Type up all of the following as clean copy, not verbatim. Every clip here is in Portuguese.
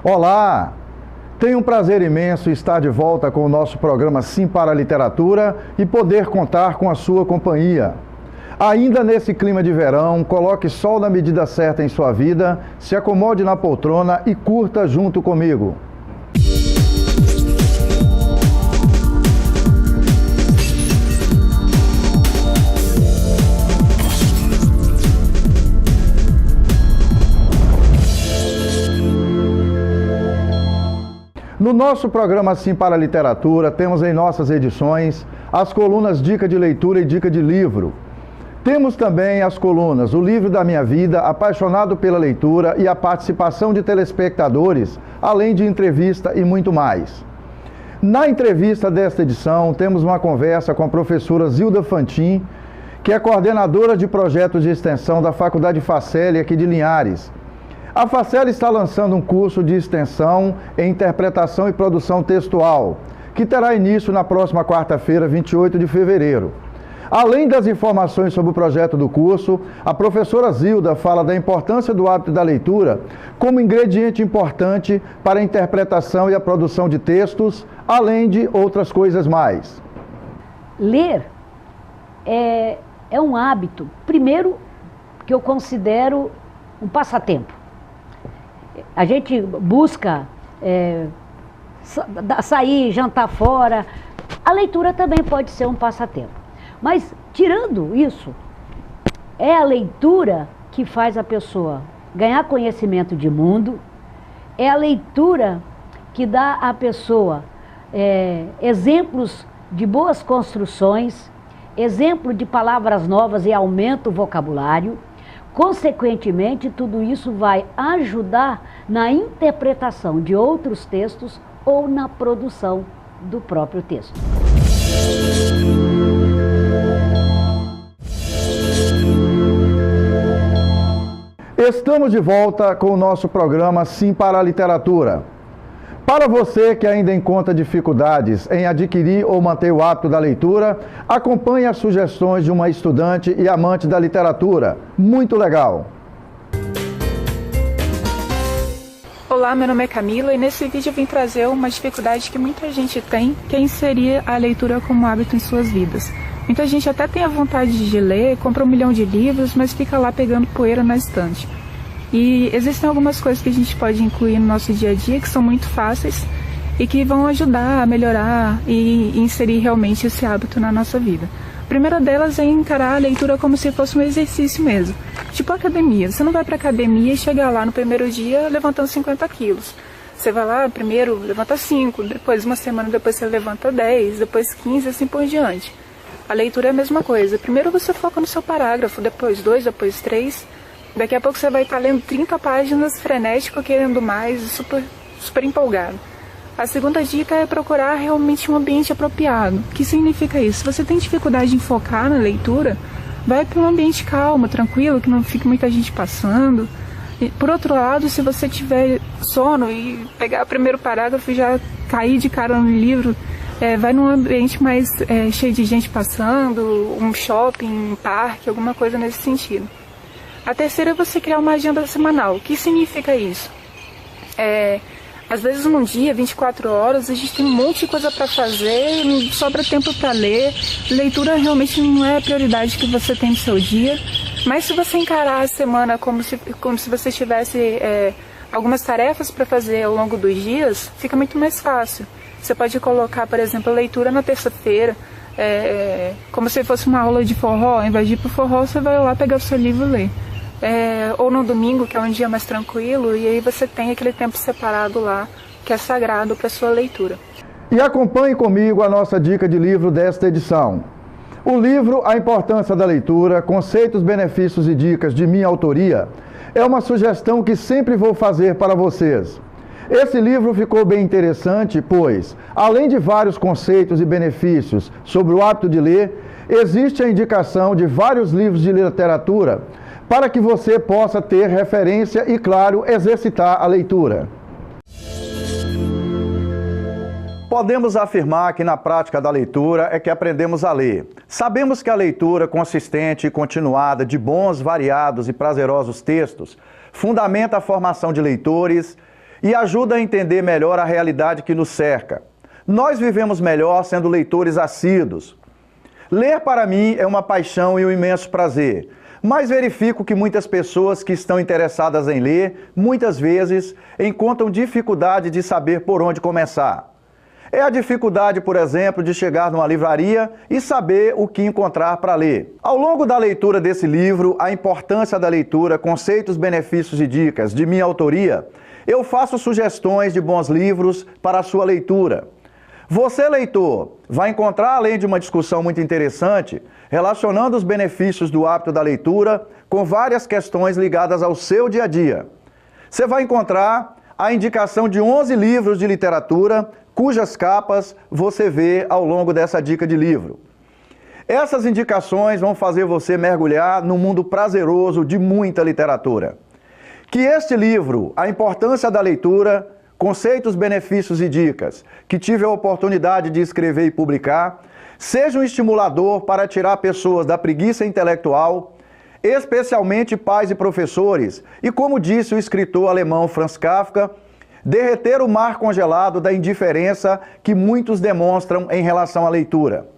Olá! Tenho um prazer imenso estar de volta com o nosso programa Sim para a Literatura e poder contar com a sua companhia. Ainda nesse clima de verão, coloque sol na medida certa em sua vida, se acomode na poltrona e curta junto comigo. No nosso programa Sim para a Literatura, temos em nossas edições as colunas Dica de Leitura e Dica de Livro. Temos também as colunas O Livro da Minha Vida, Apaixonado pela Leitura e a participação de telespectadores, além de entrevista e muito mais. Na entrevista desta edição, temos uma conversa com a professora Zilda Fantin, que é coordenadora de projetos de extensão da Faculdade Faceli aqui de Linhares. A Faceli está lançando um curso de extensão em interpretação e produção textual, que terá início na próxima quarta-feira, 28 de fevereiro. Além das informações sobre o projeto do curso, a professora Zilda fala da importância do hábito da leitura como ingrediente importante para a interpretação e a produção de textos, além de outras coisas mais. Ler é um hábito, primeiro, que eu considero um passatempo. A gente busca sair, jantar fora. A leitura também pode ser um passatempo. Mas, tirando isso, é a leitura que faz a pessoa ganhar conhecimento de mundo, é a leitura que dá à pessoa exemplos de boas construções, exemplo de palavras novas e aumenta o vocabulário. Consequentemente, tudo isso vai ajudar na interpretação de outros textos ou na produção do próprio texto. Estamos de volta com o nosso programa Sim para a Literatura. Para você que ainda encontra dificuldades em adquirir ou manter o hábito da leitura, acompanhe as sugestões de uma estudante e amante da literatura. Muito legal! Olá, meu nome é Camila e nesse vídeo eu vim trazer uma dificuldade que muita gente tem, que é inserir a leitura como hábito em suas vidas. Muita gente até tem a vontade de ler, compra 1 milhão de livros, mas fica lá pegando poeira na estante. E existem algumas coisas que a gente pode incluir no nosso dia a dia que são muito fáceis e que vão ajudar a melhorar e inserir realmente esse hábito na nossa vida. A primeira delas é encarar a leitura como se fosse um exercício mesmo, tipo academia. Você não vai para academia e chega lá no primeiro dia levantando 50 quilos. Você vai lá, primeiro levanta 5, depois uma semana depois você levanta 10, depois 15, assim por diante. A leitura é a mesma coisa. Primeiro você foca no seu parágrafo, depois 2, depois 3. Daqui a pouco você vai estar lendo 30 páginas frenético, querendo mais, super empolgado. A segunda dica é procurar realmente um ambiente apropriado. O que significa isso? Se você tem dificuldade em focar na leitura, vai para um ambiente calmo, tranquilo, que não fique muita gente passando. E, por outro lado, se você tiver sono e pegar o primeiro parágrafo e já cair de cara no livro, vai num ambiente mais cheio de gente passando, um shopping, um parque, alguma coisa nesse sentido. A terceira é você criar uma agenda semanal. O que significa isso? Às vezes num dia, 24 horas, a gente tem um monte de coisa para fazer, não sobra tempo para ler. Leitura realmente não é a prioridade que você tem no seu dia. Mas se você encarar a semana como se você tivesse algumas tarefas para fazer ao longo dos dias, fica muito mais fácil. Você pode colocar, por exemplo, a leitura na terça-feira, como se fosse uma aula de forró. Ao invés de ir para o forró, você vai lá pegar o seu livro e ler. Ou no domingo, que é um dia mais tranquilo, e aí você tem aquele tempo separado lá, que é sagrado para a sua leitura. E acompanhe comigo a nossa dica de livro desta edição. O livro A Importância da Leitura, Conceitos, Benefícios e Dicas, de minha autoria, é uma sugestão que sempre vou fazer para vocês. Esse livro ficou bem interessante, pois, além de vários conceitos e benefícios sobre o hábito de ler, existe a indicação de vários livros de literatura para que você possa ter referência e, claro, exercitar a leitura. Podemos afirmar que na prática da leitura é que aprendemos a ler. Sabemos que a leitura consistente e continuada de bons, variados e prazerosos textos fundamenta a formação de leitores e ajuda a entender melhor a realidade que nos cerca. Nós vivemos melhor sendo leitores assíduos. Ler para mim é uma paixão e um imenso prazer, mas verifico que muitas pessoas que estão interessadas em ler, muitas vezes, encontram dificuldade de saber por onde começar. É a dificuldade, por exemplo, de chegar numa livraria e saber o que encontrar para ler. Ao longo da leitura desse livro, A Importância da Leitura, Conceitos, Benefícios e Dicas, de minha autoria, eu faço sugestões de bons livros para a sua leitura. Você, leitor, vai encontrar, além de uma discussão muito interessante, relacionando os benefícios do hábito da leitura com várias questões ligadas ao seu dia a dia. Você vai encontrar a indicação de 11 livros de literatura, cujas capas você vê ao longo dessa dica de livro. Essas indicações vão fazer você mergulhar num mundo prazeroso de muita literatura. Que este livro, A Importância da Leitura, Conceitos, Benefícios e Dicas, que tive a oportunidade de escrever e publicar, seja um estimulador para tirar pessoas da preguiça intelectual, especialmente pais e professores, e como disse o escritor alemão Franz Kafka, derreter o mar congelado da indiferença que muitos demonstram em relação à leitura.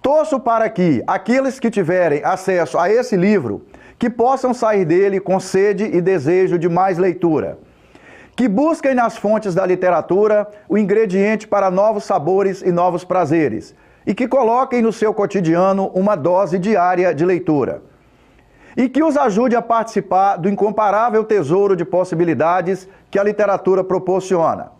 Torço para que aqueles que tiverem acesso a esse livro, que possam sair dele com sede e desejo de mais leitura. Que busquem nas fontes da literatura o ingrediente para novos sabores e novos prazeres, e que coloquem no seu cotidiano uma dose diária de leitura. E que os ajude a participar do incomparável tesouro de possibilidades que a literatura proporciona.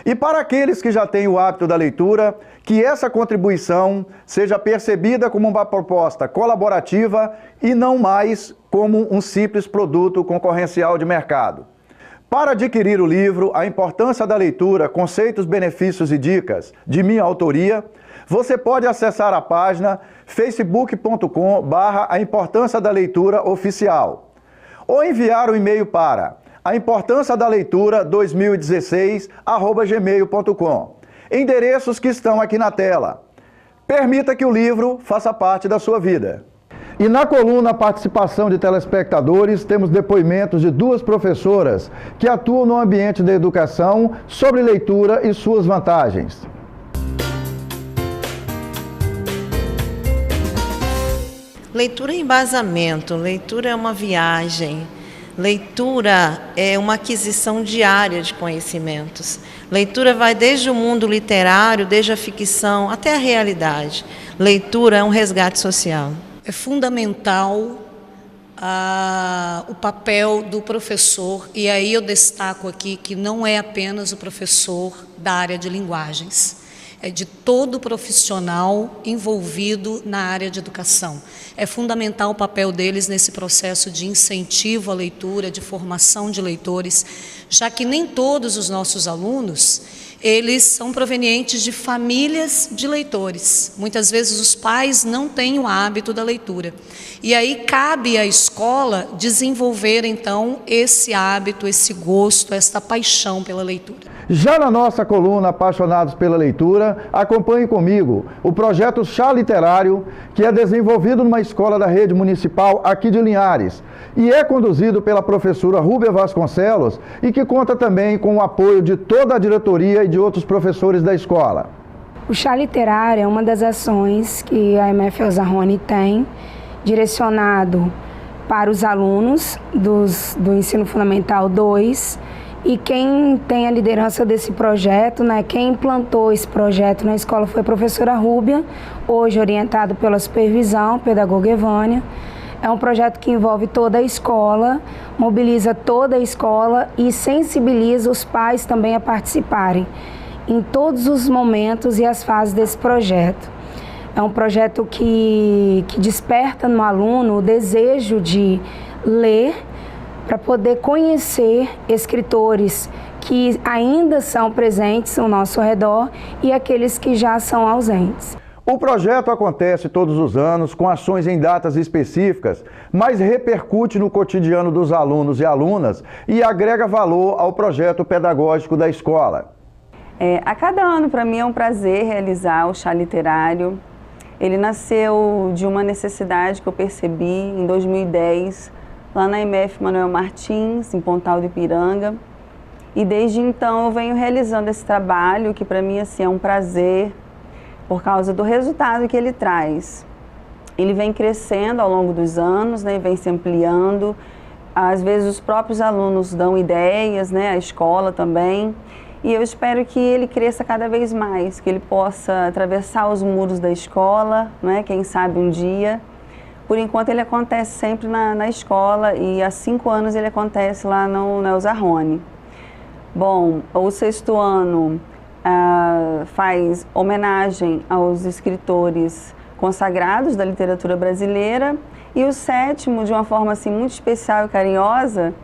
E para aqueles que já têm o hábito da leitura, que essa contribuição seja percebida como uma proposta colaborativa e não mais como um simples produto concorrencial de mercado. Para adquirir o livro A Importância da Leitura, Conceitos, Benefícios e Dicas, de minha autoria, você pode acessar a página facebook.com/A Importância da Leitura Oficial ou enviar um e-mail para aimportanciadaleitura2016@gmail.com, endereços que estão aqui na tela. Permita que o livro faça parte da sua vida. E na coluna Participação de Telespectadores, temos depoimentos de duas professoras que atuam no ambiente da educação sobre leitura e suas vantagens. Leitura é embasamento, leitura é uma viagem, leitura é uma aquisição diária de conhecimentos. Leitura vai desde o mundo literário, desde a ficção, até a realidade. Leitura é um resgate social. É fundamental o papel do professor, e aí eu destaco aqui que não é apenas o professor da área de linguagens. É de todo profissional envolvido na área de educação. É fundamental o papel deles nesse processo de incentivo à leitura, de formação de leitores, já que nem todos os nossos alunos, eles são provenientes de famílias de leitores. Muitas vezes os pais não têm o hábito da leitura. E aí cabe à escola desenvolver, então, esse hábito, esse gosto, esta paixão pela leitura. Já na nossa coluna Apaixonados pela Leitura, acompanhe comigo o projeto Chá Literário, que é desenvolvido numa escola da rede municipal aqui de Linhares e é conduzido pela professora Rúbia Vasconcelos e que conta também com o apoio de toda a diretoria e de outros professores da escola. O Chá Literário é uma das ações que a MF Ozarrone tem, direcionado para os alunos do Ensino Fundamental 2, e quem tem a liderança desse projeto, quem implantou esse projeto na escola foi a professora Rúbia, hoje orientado pela supervisão, pedagoga Evânia. É um projeto que envolve toda a escola, mobiliza toda a escola e sensibiliza os pais também a participarem em todos os momentos e as fases desse projeto. É um projeto que desperta no aluno o desejo de ler, para poder conhecer escritores que ainda são presentes ao nosso redor e aqueles que já são ausentes. O projeto acontece todos os anos com ações em datas específicas, mas repercute no cotidiano dos alunos e alunas e agrega valor ao projeto pedagógico da escola. A cada ano, para mim, é um prazer realizar o Chá Literário. Ele nasceu de uma necessidade que eu percebi em 2010, lá na MF Manuel Martins, em Pontal do Ipiranga. E desde então eu venho realizando esse trabalho, que para mim assim, é um prazer, por causa do resultado que ele traz. Ele vem crescendo ao longo dos anos, né, vem se ampliando. Às vezes os próprios alunos dão ideias, né, a escola também. E eu espero que ele cresça cada vez mais, que ele possa atravessar os muros da escola, né, quem sabe um dia. Por enquanto ele acontece sempre na escola e há 5 anos ele acontece lá no Elza Rony. Bom, o 6º ano faz homenagem aos escritores consagrados da literatura brasileira e o 7º, de uma forma assim, muito especial e carinhosa,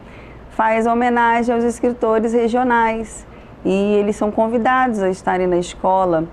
faz homenagem aos escritores regionais e eles são convidados a estarem na escola.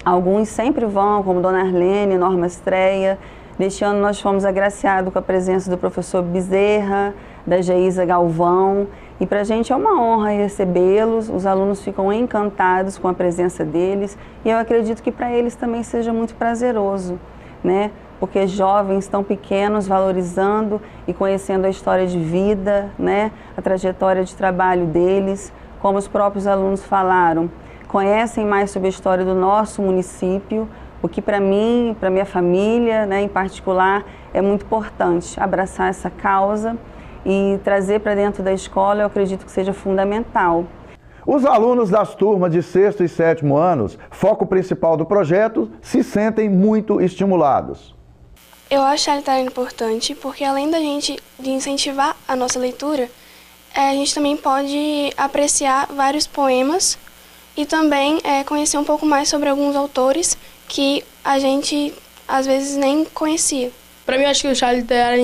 Alguns sempre vão, como Dona Arlene, Norma Estreia. Neste ano nós fomos agraciados com a presença do professor Bezerra, da Geisa Galvão, e para a gente é uma honra recebê-los, os alunos ficam encantados com a presença deles, e eu acredito que para eles também seja muito prazeroso, né? Porque jovens tão pequenos valorizando e conhecendo a história de vida, né? A trajetória de trabalho deles, como os próprios alunos falaram, conhecem mais sobre a história do nosso município, o que para mim, para minha família, né, em particular, é muito importante abraçar essa causa e trazer para dentro da escola, eu acredito que seja fundamental. Os alunos das turmas de 6º e 7º anos, foco principal do projeto, se sentem muito estimulados. Eu acho a literatura importante porque além da gente de incentivar a nossa leitura, a gente também pode apreciar vários poemas e também conhecer um pouco mais sobre alguns autores que a gente às vezes nem conhecia. Para mim, acho que o chá literário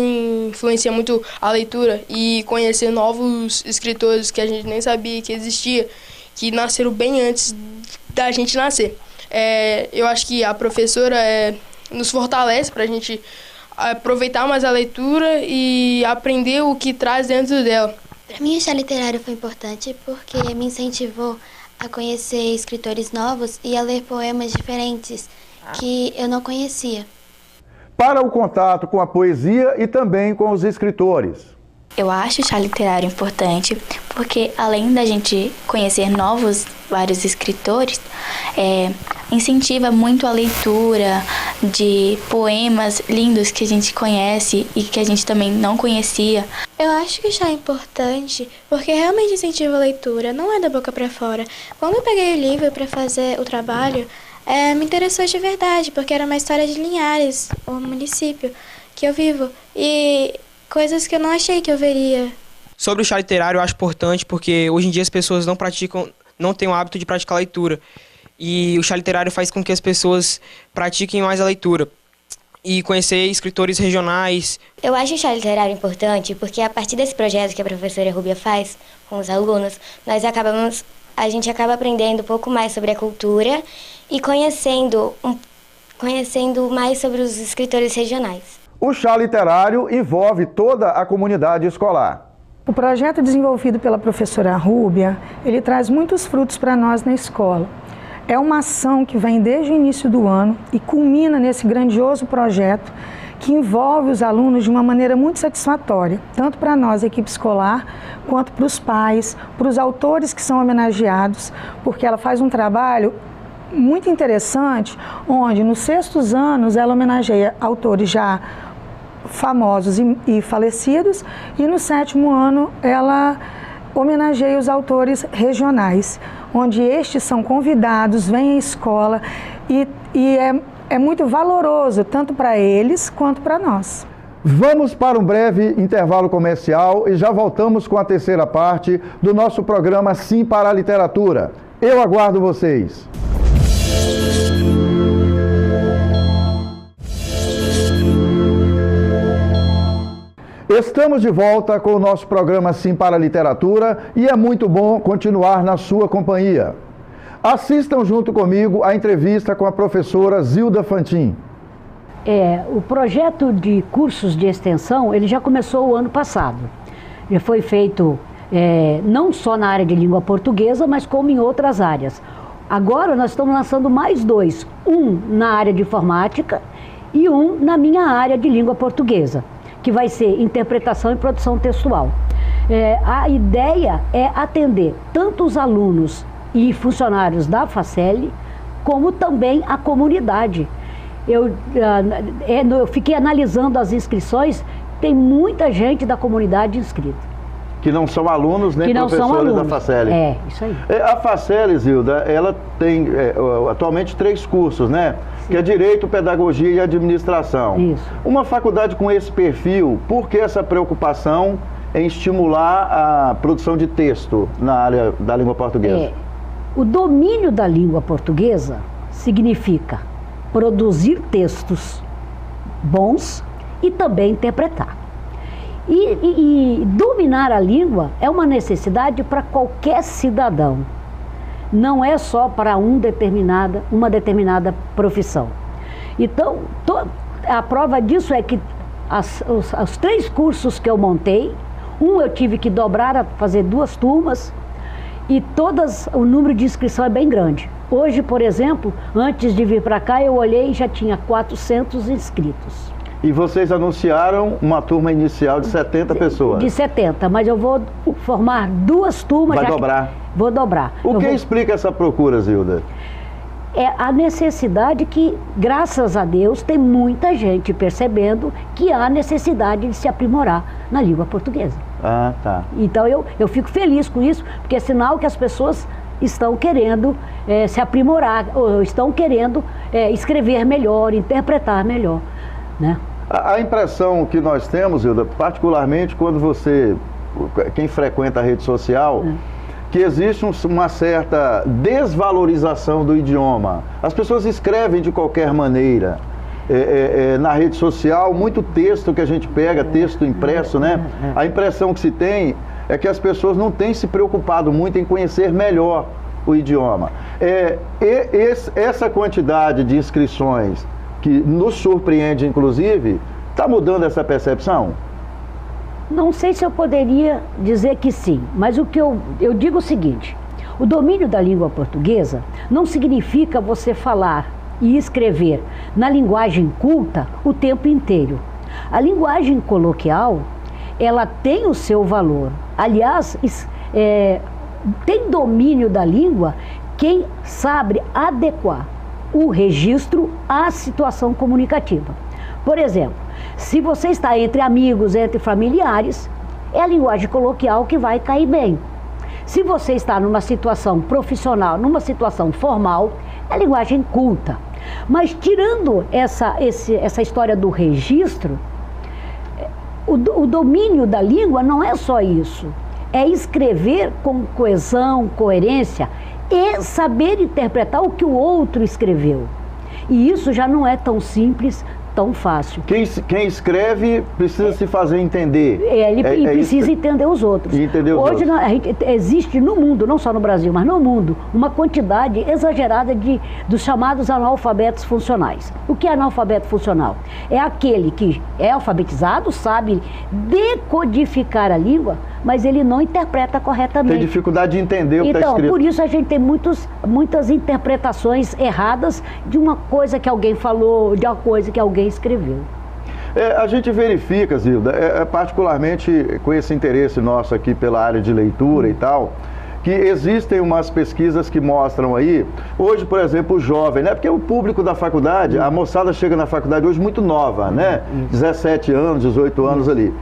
influencia muito a leitura e conhecer novos escritores que a gente nem sabia que existia, que nasceram bem antes da gente nascer. Eu acho que a professora nos fortalece para a gente aproveitar mais a leitura e aprender o que traz dentro dela. Para mim, o chá literário foi importante porque me incentivou a conhecer escritores novos e a ler poemas diferentes que eu não conhecia. Para o contato com a poesia e também com os escritores. Eu acho o chá literário importante porque, além da gente conhecer vários escritores, incentiva muito a leitura de poemas lindos que a gente conhece e que a gente também não conhecia. Eu acho que o chá é importante porque realmente incentiva a leitura, não é da boca para fora. Quando eu peguei o livro para fazer o trabalho, me interessou de verdade, porque era uma história de Linhares, o município que eu vivo, e coisas que eu não achei que eu veria. Sobre o chá literário, eu acho importante porque hoje em dia as pessoas não têm o hábito de praticar leitura. E o chá literário faz com que as pessoas pratiquem mais a leitura e conhecer escritores regionais. Eu acho o chá literário importante porque a partir desse projeto que a professora Rúbia faz com os alunos, a gente acaba aprendendo um pouco mais sobre a cultura e conhecendo mais sobre os escritores regionais. O chá literário envolve toda a comunidade escolar. O projeto desenvolvido pela professora Rúbia, ele traz muitos frutos para nós na escola. É uma ação que vem desde o início do ano e culmina nesse grandioso projeto que envolve os alunos de uma maneira muito satisfatória, tanto para nós, a equipe escolar, quanto para os pais, para os autores que são homenageados, porque ela faz um trabalho muito interessante, onde nos 6º anos ela homenageia autores já famosos e falecidos, e no 7º ano ela homenageia os autores regionais, onde estes são convidados, vêm à escola e é muito valoroso, tanto para eles quanto para nós. Vamos para um breve intervalo comercial e já voltamos com a terceira parte do nosso programa Sim para a Literatura. Eu aguardo vocês. Estamos de volta com o nosso programa Sim para a Literatura e é muito bom continuar na sua companhia. Assistam junto comigo a entrevista com a professora Zilda Fantin. O projeto de cursos de extensão, ele já começou o ano passado. Ele foi feito não só na área de língua portuguesa, mas como em outras áreas. Agora nós estamos lançando mais 2, um na área de informática e um na minha área de língua portuguesa, que vai ser interpretação e produção textual. A ideia é atender tanto os alunos e funcionários da Faceli, como também a comunidade. Eu fiquei analisando as inscrições, tem muita gente da comunidade inscrita. Que não são alunos nem professores da Faceli. É, isso aí. A Faceli, Zilda, ela tem atualmente 3 cursos, né? Sim. Que é Direito, Pedagogia e Administração. Isso. Uma faculdade com esse perfil, por que essa preocupação em estimular a produção de texto na área da língua portuguesa? O domínio da língua portuguesa significa produzir textos bons e também interpretar. E dominar a língua é uma necessidade para qualquer cidadão. Não é só para uma determinada profissão. Então, a prova disso é que os 3 cursos que eu montei, eu tive que dobrar, fazer 2 turmas, e o número de inscrição é bem grande. Hoje, por exemplo, antes de vir para cá, eu olhei e já tinha 400 inscritos. E vocês anunciaram uma turma inicial de 70 pessoas? De 70, mas eu vou formar 2 turmas. Vai dobrar? Vou dobrar. O que explica essa procura, Zilda? É a necessidade que, graças a Deus, tem muita gente percebendo que há necessidade de se aprimorar na língua portuguesa. Ah, tá. Então eu fico feliz com isso, porque é sinal que as pessoas estão querendo se aprimorar, ou estão querendo escrever melhor, interpretar melhor, né? A impressão que nós temos, Zilda, particularmente quem frequenta a rede social, que existe uma certa desvalorização do idioma. As pessoas escrevem de qualquer maneira. Na rede social, muito texto que a gente pega, texto impresso, né? A impressão que se tem é que as pessoas não têm se preocupado muito em conhecer melhor o idioma. Essa quantidade de inscrições que nos surpreende, inclusive, está mudando essa percepção? Não sei se eu poderia dizer que sim, mas o que eu digo é o seguinte: o domínio da língua portuguesa não significa você falar e escrever na linguagem culta o tempo inteiro. A linguagem coloquial, ela tem o seu valor. Aliás, tem domínio da língua quem sabe adequar o registro à situação comunicativa. Por exemplo, se você está entre amigos, entre familiares, é a linguagem coloquial que vai cair bem. Se você está numa situação profissional, numa situação formal, é a linguagem culta. Mas tirando essa história do registro, o domínio da língua não é só isso. É escrever com coesão, coerência e saber interpretar o que o outro escreveu. E isso já não é tão simples, tão fácil. Quem escreve precisa se fazer entender. Ele precisa entender os outros. Hoje existe no mundo, não só no Brasil, mas no mundo, uma quantidade exagerada dos chamados analfabetos funcionais. O que é analfabeto funcional? É aquele que é alfabetizado, sabe decodificar a língua, mas ele não interpreta corretamente. Tem dificuldade de entender o que está escrito. Então, por isso a gente tem muitas interpretações erradas de uma coisa que alguém falou, de uma coisa que alguém escreveu. A gente verifica, Zilda, particularmente com esse interesse nosso aqui pela área de leitura e tal, que existem umas pesquisas que mostram aí, hoje, por exemplo, o jovem, né? Porque o público da faculdade, a moçada chega na faculdade hoje muito nova, né? 17 anos, 18 anos ali.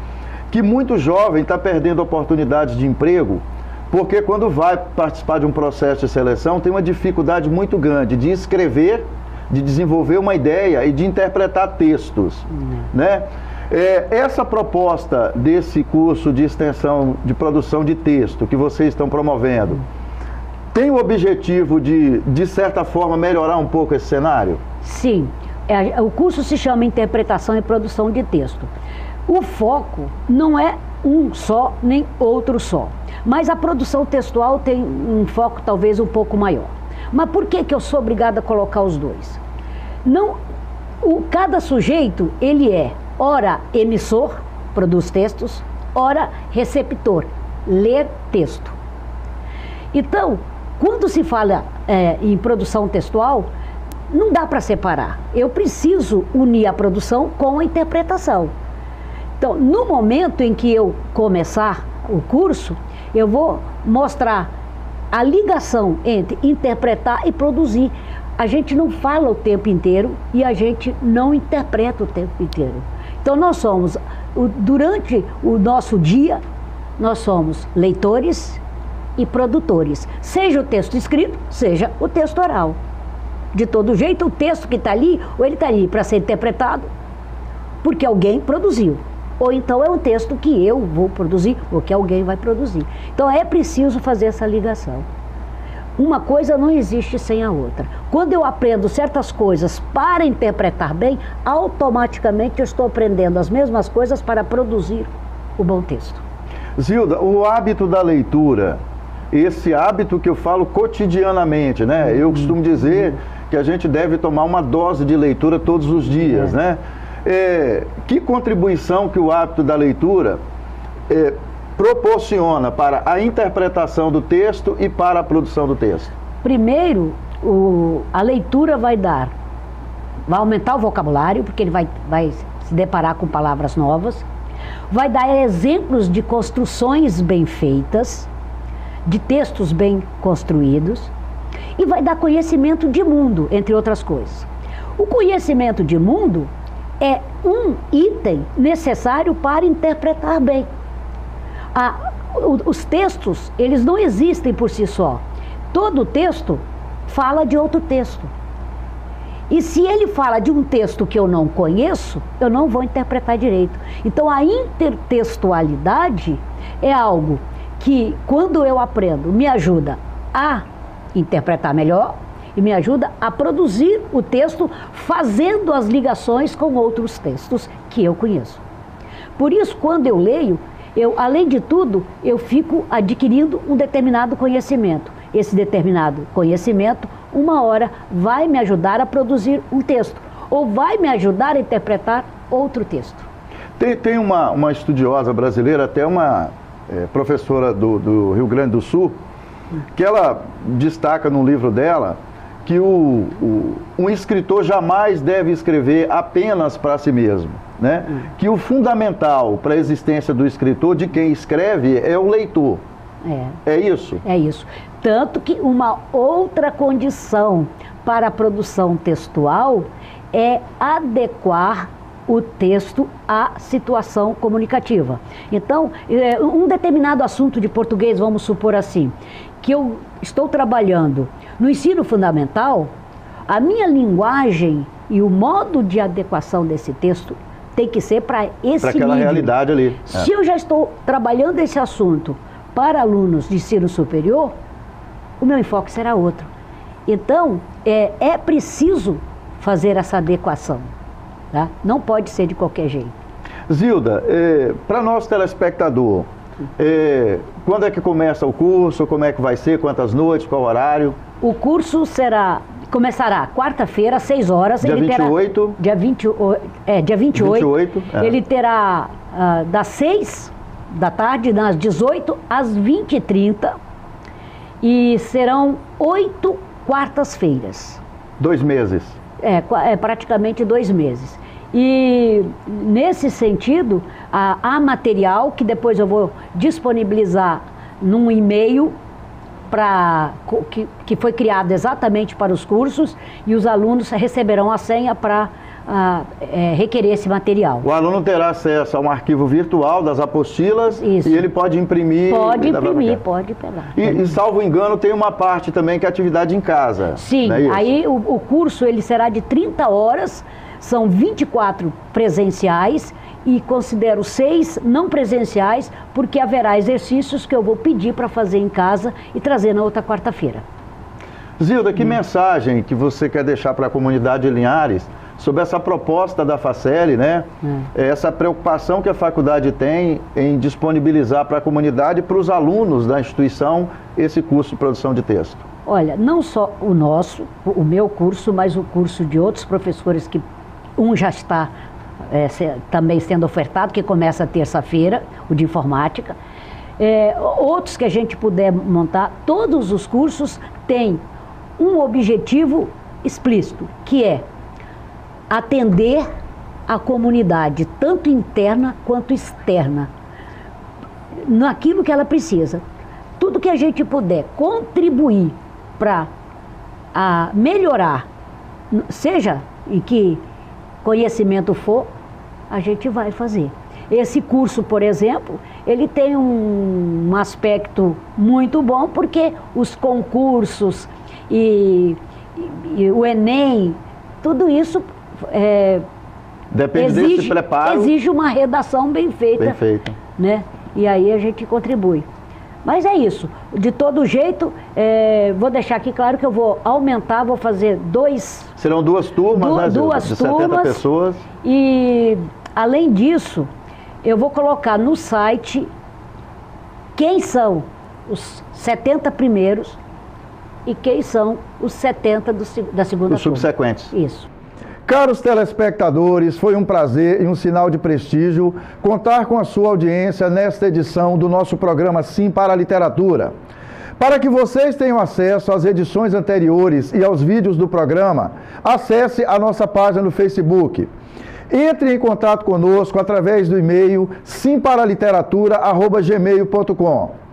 Que muito jovem está perdendo oportunidades de emprego, porque quando vai participar de um processo de seleção, tem uma dificuldade muito grande de escrever, de desenvolver uma ideia e de interpretar textos, né? Essa proposta desse curso de extensão de produção de texto que vocês estão promovendo, tem o objetivo de certa forma, melhorar um pouco esse cenário? Sim. O curso se chama Interpretação e Produção de Texto. O foco não é um só, nem outro só. Mas a produção textual tem um foco talvez um pouco maior. Mas por que eu sou obrigada a colocar os dois? Cada sujeito, ele é, ora emissor, produz textos, ora receptor, lê texto. Então, quando se fala em produção textual, não dá para separar. Eu preciso unir a produção com a interpretação. Então, no momento em que eu começar o curso, eu vou mostrar a ligação entre interpretar e produzir. A gente não fala o tempo inteiro e a gente não interpreta o tempo inteiro. Então nós somos, durante o nosso dia, nós somos leitores e produtores. Seja o texto escrito, seja o texto oral. De todo jeito, o texto que está ali, ou ele está ali para ser interpretado, porque alguém produziu. Ou então é um texto que eu vou produzir, ou que alguém vai produzir. Então é preciso fazer essa ligação. Uma coisa não existe sem a outra. Quando eu aprendo certas coisas para interpretar bem, automaticamente eu estou aprendendo as mesmas coisas para produzir o bom texto. Zilda, o hábito da leitura, esse hábito que eu falo cotidianamente, né? Eu costumo dizer que a gente deve tomar uma dose de leitura todos os dias, né? Que contribuição que o hábito da leitura proporciona para a interpretação do texto e para a produção do texto? Primeiro, a leitura vai aumentar o vocabulário, porque ele vai se deparar com palavras novas, vai dar exemplos de construções bem feitas, de textos bem construídos, e vai dar conhecimento de mundo, entre outras coisas. O conhecimento de mundo é um item necessário para interpretar bem. Os textos, eles não existem por si só. Todo texto fala de outro texto. E se ele fala de um texto que eu não conheço, eu não vou interpretar direito. Então a intertextualidade é algo que, quando eu aprendo, me ajuda a interpretar melhor e me ajuda a produzir o texto fazendo as ligações com outros textos que eu conheço. Por isso, quando eu leio, além de tudo, eu fico adquirindo um determinado conhecimento. Esse determinado conhecimento, uma hora, vai me ajudar a produzir um texto, ou vai me ajudar a interpretar outro texto. Tem uma estudiosa brasileira, até uma professora do Rio Grande do Sul, que ela destaca no livro dela que um escritor jamais deve escrever apenas para si mesmo, né? Que o fundamental para a existência do escritor, de quem escreve, é o leitor. É isso? É isso. Tanto que uma outra condição para a produção textual é adequar o texto à situação comunicativa. Então, um determinado assunto de português, vamos supor assim, que eu estou trabalhando no ensino fundamental, a minha linguagem e o modo de adequação desse texto tem que ser para esse nível. Para aquela realidade ali. Se eu já estou trabalhando esse assunto para alunos de ensino superior, o meu enfoque será outro. Então, é preciso fazer essa adequação. Tá? Não pode ser de qualquer jeito. Zilda, para nosso telespectador, quando é que começa o curso? Como é que vai ser? Quantas noites? Qual horário? O curso começará quarta-feira, às 6 horas. Dia 28? Dia 28. Ele terá das 6 da tarde, das 18 às 20h30. E serão 8 quartas-feiras. 2 meses? Praticamente 2 meses. E nesse sentido, há material que depois eu vou disponibilizar num e-mail que foi criado exatamente para os cursos, e os alunos receberão a senha para requerer esse material. O aluno terá acesso a um arquivo virtual das apostilas. Isso. E ele pode imprimir? Pode imprimir, pode pegar. E salvo engano, tem uma parte também que é atividade em casa. Sim, aí o curso ele será de 30 horas, são 24 presenciais e considero 6 não presenciais, porque haverá exercícios que eu vou pedir para fazer em casa e trazer na outra quarta-feira. Zilda, que mensagem que você quer deixar para a comunidade de Linhares sobre essa proposta da Faceli, né? Essa preocupação que a faculdade tem em disponibilizar para a comunidade e para os alunos da instituição esse curso de produção de texto? Olha, não só o meu curso, mas o curso de outros professores, que já está também sendo ofertado, que começa terça-feira, o de informática. Outros que a gente puder montar, todos os cursos têm um objetivo explícito, que é atender a comunidade, tanto interna quanto externa. naquilo que ela precisa. Tudo que a gente puder contribuir para melhorar, seja em que conhecimento for, a gente vai fazer. Esse curso, por exemplo, ele tem um aspecto muito bom, porque os concursos e o Enem, tudo isso depende desse preparo. Exige uma redação bem feita. Né? E aí a gente contribui. Mas é isso. De todo jeito, vou deixar aqui claro que eu vou aumentar, vou fazer Serão 2 turmas, né, Zilda? De 70 pessoas. E, além disso, eu vou colocar no site quem são os 70 primeiros e quem são os 70 da segunda turma. Os subsequentes. Isso. Caros telespectadores, foi um prazer e um sinal de prestígio contar com a sua audiência nesta edição do nosso programa Sim para a Literatura. Para que vocês tenham acesso às edições anteriores e aos vídeos do programa, acesse a nossa página no Facebook. Entre em contato conosco através do e-mail simparaliteratura@gmail.com.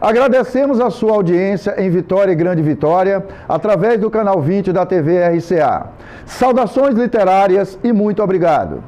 Agradecemos a sua audiência em Vitória e Grande Vitória, através do canal 20 da TV RCA. Saudações literárias e muito obrigado.